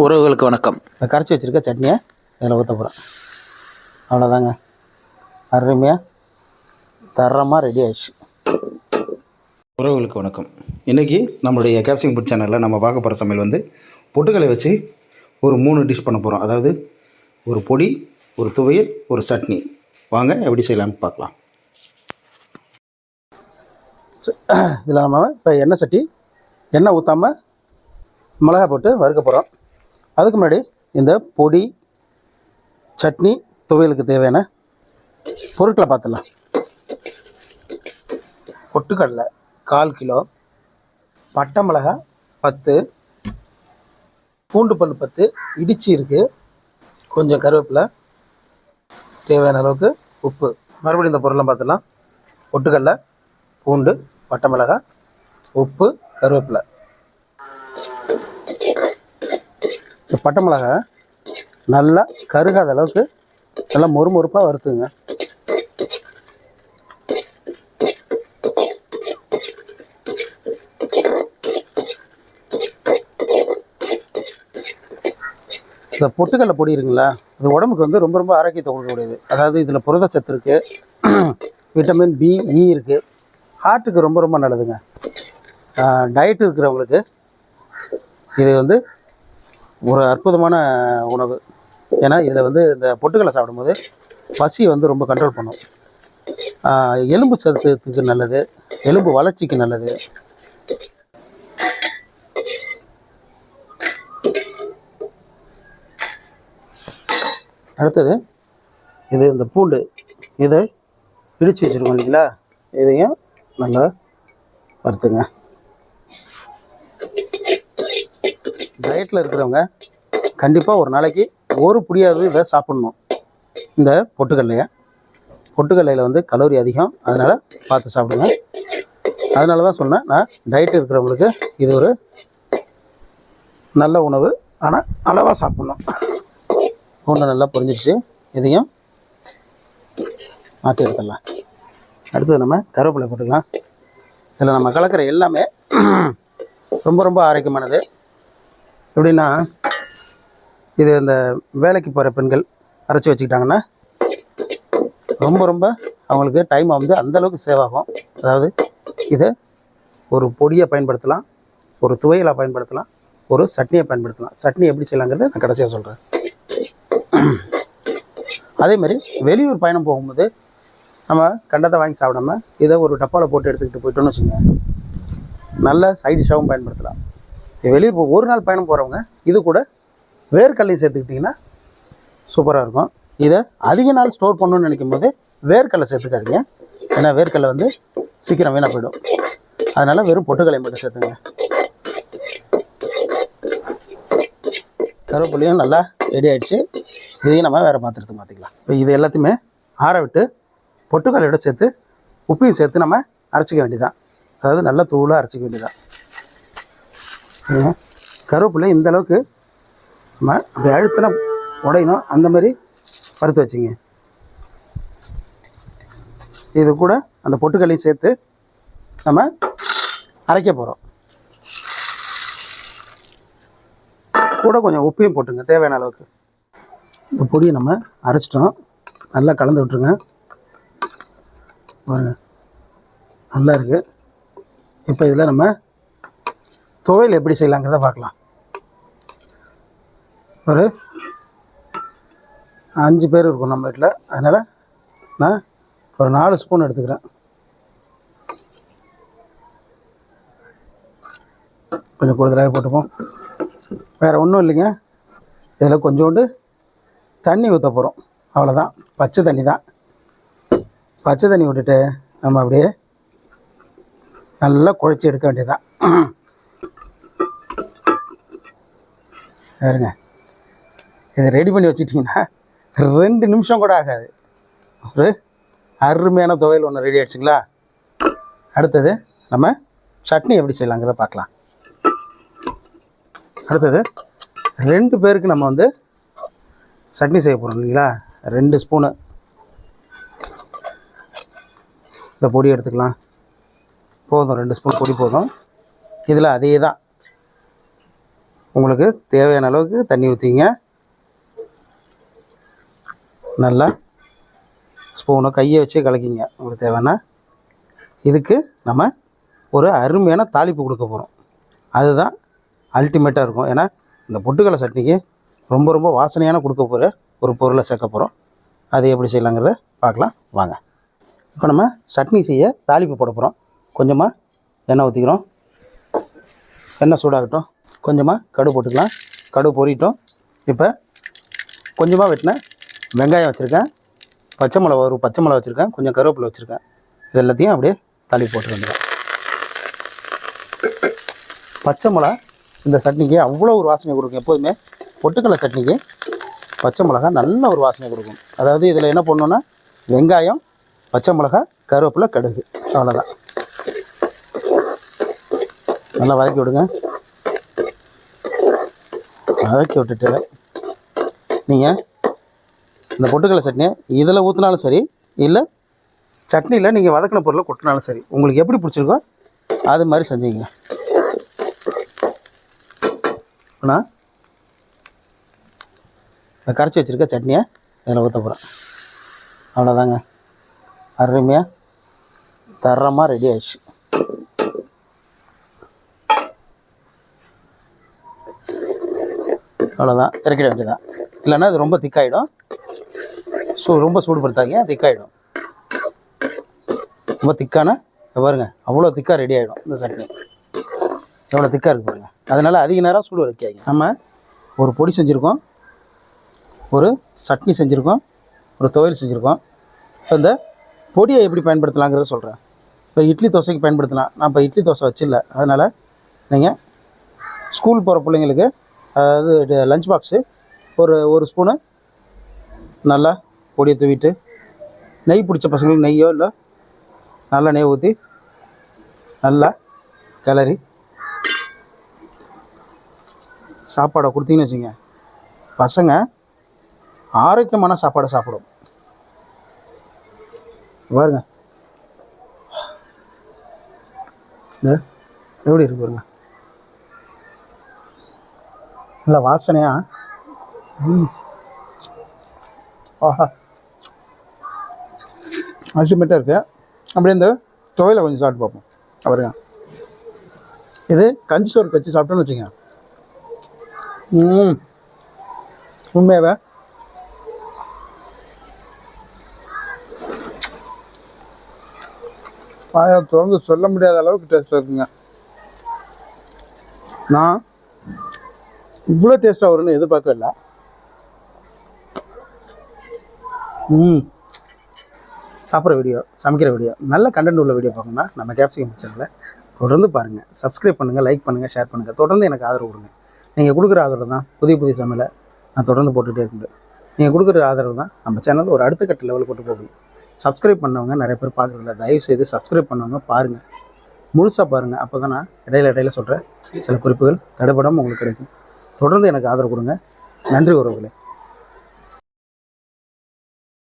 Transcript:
உறவுகளுக்கு வணக்கம். இந்த கரைச்சி வச்சுருக்க சட்னியை இதில் ஊற்ற போகிறேன். அவ்வளோதாங்க, அருமையாக தரமாக ரெடி ஆயிடுச்சு. உறவுகளுக்கு வணக்கம். இன்றைக்கி நம்மளுடைய கேப்சிங் ஃபுட் சேனலில் நம்ம பார்க்க போகிற சமையல் வந்து பொட்டுக்கலை வச்சு ஒரு 3 டிஷ் பண்ண போகிறோம். அதாவது ஒரு பொடி, ஒரு துவையல், ஒரு சட்னி. வாங்க எப்படி செய்யலாம்னு பார்க்கலாம். இதில் நம்ம இப்போ எண்ணெய் ஊற்றாமல் மிளகாய் போட்டு வறுக்க போகிறோம். அதுக்கு முன்னாடி இந்த பொடி, சட்னி, துவையலுக்கு தேவையான பொருட்களை பார்த்துடலாம். பொட்டுக்கடலை 1/4 கிலோ, பட்டை மிளகாய் 10, பூண்டு பல் 10 இடிச்சு இருக்குது, கொஞ்சம் கருவேப்பிலை, தேவையான அளவுக்கு உப்பு. மறுபடியும் இந்த பொருளெலாம் பார்த்துடலாம். பொட்டுக்கடலை, பூண்டு, பட்டை மிளகாய், உப்பு, கருவேப்பிலை. இந்த பட்டை மிளகாய் நல்லா கருகாத அளவுக்கு நல்லா மொறுமொறுப்பாக வறுத்துங்க. இந்த பொட்டுக்கடலை பொடி இருக்குங்களா, அது உடம்புக்கு வந்து ரொம்ப ரொம்ப ஆரோக்கியத்தை கொடுக்கக்கூடியது. அதாவது இதில் புரதச்சத்து இருக்குது, விட்டமின் பி, இ இருக்குது, ஹார்ட்டுக்கு ரொம்ப ரொம்ப நல்லதுங்க. டயட் இருக்கிறவங்களுக்கு இது வந்து ஒரு அற்புதமான உணவு. ஏன்னா இதில் வந்து இந்த பொட்டுக்கடலை சாப்பிடும்போது பசி வந்து ரொம்ப கண்ட்ரோல் பண்ணும். எலும்பு சத்துக்கு நல்லது, எலும்பு வளர்ச்சிக்கு நல்லது. அடுத்தது இந்த பூண்டு, இதை இடித்து வச்சுருக்கோம் இல்லைங்களா, இதையும் நல்லா வறுத்துங்க. டயட்டில் இருக்கிறவங்க கண்டிப்பாக ஒரு நாளைக்கு ஒரு புடியாவது இதை சாப்பிட்ணும். இந்த பொட்டுக்கடலையில் வந்து கலோரி அதிகம், அதனால் பார்த்து சாப்பிடுங்க. அதனால தான் சொன்னேன், நான் டயட் இருக்கிறவங்களுக்கு இது ஒரு நல்ல உணவு, ஆனால் அளவாக சாப்பிட்ணும். பூண்டை நல்லா பொரிஞ்சிடுச்சு, இதையும் மாற்றி எடுத்துடலாம். அடுத்தது நம்ம கருவேப்பிலை போட்டுக்கலாம். இதில் நம்ம கலக்கிற எல்லாமே ரொம்ப ரொம்ப ஆரோக்கியமானது. எப்படின்னா, இது இந்த வேலைக்கு போகிற பெண்கள் அரைச்சி வச்சுக்கிட்டாங்கன்னா ரொம்ப ரொம்ப அவங்களுக்கு டைம் வந்து அந்தளவுக்கு சேவ் ஆகும். அதாவது இதை ஒரு பொடியை பயன்படுத்தலாம், ஒரு துவையலாக பயன்படுத்தலாம், ஒரு சட்னியை பயன்படுத்தலாம். சட்னி எப்படி செய்யலாங்கிறத நான் கடைசியாக சொல்கிறேன். அதேமாதிரி வெளியூர் பயணம் போகும்போது நம்ம கண்டத்தை வாங்கி சாப்பிடாம இதை ஒரு டப்பாவில் போட்டு எடுத்துக்கிட்டு போயிட்டோன்னு வச்சுங்க, நல்ல சைட் டிஷ்ஷாகவும் பயன்படுத்தலாம். வெளியூர் ஒரு நாள் பயணம் போகிறவங்க இது கூட வேர்க்கடலையும் சேர்த்துக்கிட்டிங்கன்னா சூப்பராக இருக்கும். இதை அதிக நாள் ஸ்டோர் பண்ணணும்னு நினைக்கும் போது வேர்க்கடலை சேர்த்துக்காதீங்க, ஏன்னா வேர்க்கடலை வந்து சீக்கிரம் வீணாக போயிடும். அதனால் வெறும் பொட்டுக்கடலை மட்டும் சேர்த்துங்க. கருவேப்பிலையும் நல்லா ரெடி ஆகிடுச்சு, இதையும் நம்ம வேறு பாத்திரத்துக்கு மாற்றிக்கலாம். இப்போ இது எல்லாத்தையுமே ஆற விட்டு பொட்டுக்கடலையோட சேர்த்து உப்பையும் சேர்த்து நம்ம அரைச்சிக்க வேண்டியதான். அதாவது நல்லா தூளாக அரைச்சிக்க வேண்டியதான். கருவேப்பிலை இந்த அளவுக்கு நம்ம அப்படி அழுத்தினா உடையணும், அந்த மாதிரி வறுத்து வச்சுங்க. இது கூட அந்த பொட்டுக்கல்லையும் சேர்த்து நம்ம அரைக்க போகிறோம். கூட கொஞ்சம் உப்பையும் போட்டுங்க தேவையான அளவுக்கு. இந்த பொடியை நம்ம அரைச்சிட்டோம், நல்லா கலந்து விட்டுருங்க. பாருங்க, நல்லா இருக்குது. இப்போ இதில் நம்ம துவையல் எப்படி செய்யலாங்கிறத பார்க்கலாம். ஒரு 5 பேர் இருக்கும் நம்ம வீட்டில், அதனால் நான் ஒரு 4 ஸ்பூன் எடுத்துக்கிறேன். கொஞ்சம் கூடுதலாக போட்டுப்போம். வேறு ஒன்றும் இல்லைங்க, இதில் கொஞ்சோண்டு தண்ணி ஊற்ற போகிறோம், அவ்வளோதான். பச்சை தண்ணி தான். பச்சை தண்ணி விட்டுட்டு நம்ம அப்படியே நல்லா குழச்சி எடுக்க வேண்டியதுதான். பாருங்க, இதை ரெடி பண்ணி வச்சுட்டிங்கன்னா 2 நிமிஷம் கூட ஆகாது. ஒரு அருமையான துவையல் ஒன்று ரெடி ஆகிடுச்சிங்களா. அடுத்தது நம்ம சட்னி எப்படி செய்யலாங்கிறத பார்க்கலாம். அடுத்தது 2 பேருக்கு நம்ம வந்து சட்னி செய்ய போகிறோம் இல்லைங்களா. 2 ஸ்பூனு இந்த பொடி எடுத்துக்கலாம். போதும், 2 ஸ்பூன் பொடி போதும். இதில் அதே தான் உங்களுக்கு தேவையான அளவுக்கு தண்ணி ஊற்றிங்க. நல்லா ஸ்பூனை கையை வச்சு கலக்கிங்க உங்களுக்கு தேவைன்னா. இதுக்கு நம்ம ஒரு அருமையான தாளிப்பு கொடுக்க போகிறோம். அதுதான் அல்டிமேட்டாக இருக்கும். ஏன்னா இந்த பொட்டுக்கடலை சட்னிக்கு ரொம்ப ரொம்ப வாசனையான கொடுக்க போகிற ஒரு பொருளை சேர்க்க போகிறோம். அது எப்படி செய்யலாங்கிறத பார்க்கலாம் வாங்க. இப்போ நம்ம சட்னி செய்ய தாளிப்பு போட போகிறோம். கொஞ்சமாக எண்ணெய் ஊற்றிக்கிறோம். எண்ணெய் சூடாகட்டும். கொஞ்சமாக கடுகு போட்டுக்கலாம். கடுகு பொரிட்டோம். இப்போ கொஞ்சமாக வெட்டின வெங்காயம் வச்சுருக்கேன். பச்சை மிளகா வச்சுருக்கேன். கொஞ்சம் கருவேப்பிலை வச்சுருக்கேன். இது எல்லாத்தையும் அப்படியே தாளிப்பு போட்டு வந்துடும். பச்சை மிளகா இந்த சட்னிக்கு அவ்வளோ ஒரு வாசனை கொடுக்கும். எப்போதுமே பொட்டுக்கடலை சட்னிக்கு பச்சை மிளகா நல்ல ஒரு வாசனை கொடுக்கும். அதாவது இதில் என்ன பண்ணணுன்னா வெங்காயம், பச்சை மிளகா, கருவேப்பிலை, கடுகு, அவ்வளோதான். நல்லா வதக்கி விடுங்க. வதக்கி விட்டுட்டு நீங்கள் இந்த பொட்டுக்கடலை சட்னியை இதில் ஊற்றினாலும் சரி, இல்லை சட்னியில் நீங்கள் வதக்கின பொருளை கொட்டினாலும் சரி, உங்களுக்கு எப்படி பிடிச்சிருக்கோ அது மாதிரி செஞ்சுங்க. ஆனால் இந்த கரைச்சி வச்சுருக்க சட்னியை இதில் ஊற்ற போகிறேன். அவ்வளோதாங்க. அருமையாக தரமாக ரெடி ஆயிடுச்சு. அவ்வளோதான், இறக்கிட வேண்டியதான். இல்லைன்னா அது ரொம்ப திக்காயிடும். ரொம்ப சூடுபடுத்தாங்க, திக்காயிடும். ரொம்ப திக்கான பாருங்க, அவ்வளோ திக்காக ரெடி ஆகிடும் இந்த சட்னி. எவ்வளோ திக்காக இருக்குது பாருங்கள். அதனால் அதிக நேரம் சூடு வைக்காங்க. நம்ம ஒரு பொடி செஞ்சுருக்கோம், ஒரு சட்னி செஞ்சுருக்கோம், ஒரு துவையல் செஞ்சுருக்கோம். இப்போ இந்த பொடியை எப்படி பயன்படுத்தலாங்கிறத சொல்கிறேன். இப்போ இட்லி தோசைக்கு பயன்படுத்தலாம். நான் இப்போ இட்லி தோசை வச்சில்ல, அதனால் நீங்கள் ஸ்கூல் போகிற பிள்ளைங்களுக்கு, அதாவது லஞ்ச் பாக்ஸு, ஒரு ஸ்பூனு நல்லா பொடியை தூவிட்டு, நெய் பிடிச்ச பசங்களுக்கு நெய்யோ இல்லை நல்லா நெய் ஊற்றி நல்லா கிளறி சாப்பாடை கொடுத்தீங்கன்னு வச்சுங்க, பசங்க ஆரோக்கியமான சாப்பாடை சாப்பிடும். பாருங்க எப்படி இருக்கு பாருங்க, நல்லா வாசனையாக. ஆஹா, அல்டிமேட்டாக இருக்குது. அப்படியே இந்த துவையில் கொஞ்சம் சாப்பிட்டு பார்ப்போம். பாருங்க, இது கஞ்சி சோறுக்கு வச்சு சாப்பிட்டோன்னு வச்சுங்க, உண்மையாகவே தொடர்ந்து சொல்ல முடியாத அளவுக்கு டேஸ்ட்டாக இருக்குங்க. நான் இவ்வளோ டேஸ்ட்டாக வரும்னு எதிர்பார்க்கவே இல்லை. சாப்பிட்ற வீடியோ, சமைக்கிற வீடியோ, நல்ல கண்டென்ட் உள்ள வீடியோ பார்க்கணுன்னா நம்ம கேப்சிகம் சேனலை தொடர்ந்து பாருங்கள். சப்ஸ்கிரைப் பண்ணுங்கள், லைக் பண்ணுங்கள், ஷேர் பண்ணுங்கள். தொடர்ந்து எனக்கு ஆதரவு கொடுங்க. நீங்கள் கொடுக்குற ஆதரவு தான் புதிய புதிய சமையலை நான் தொடர்ந்து போட்டுகிட்டே இருக்கேன். நீங்கள் கொடுக்குற ஆதரவு தான் நம்ம சேனல் ஒரு அடுத்த கட்ட லெவலுக்கு கொண்டு போக முடியும். சப்ஸ்கிரைப் பண்ணவங்க நிறைய பேர் பார்க்குறதில்ல. தயவுசெய்து சப்ஸ்கிரைப் பண்ணவங்க பாருங்கள், முழுசாக பாருங்கள். அப்போ தான் நான் இடையில சொல்கிற சில குறிப்புகள் தடைபடாமல் உங்களுக்கு கிடைக்கும். தொடர்ந்து எனக்கு ஆதரவு கொடுங்க. நன்றி உறவுகளே.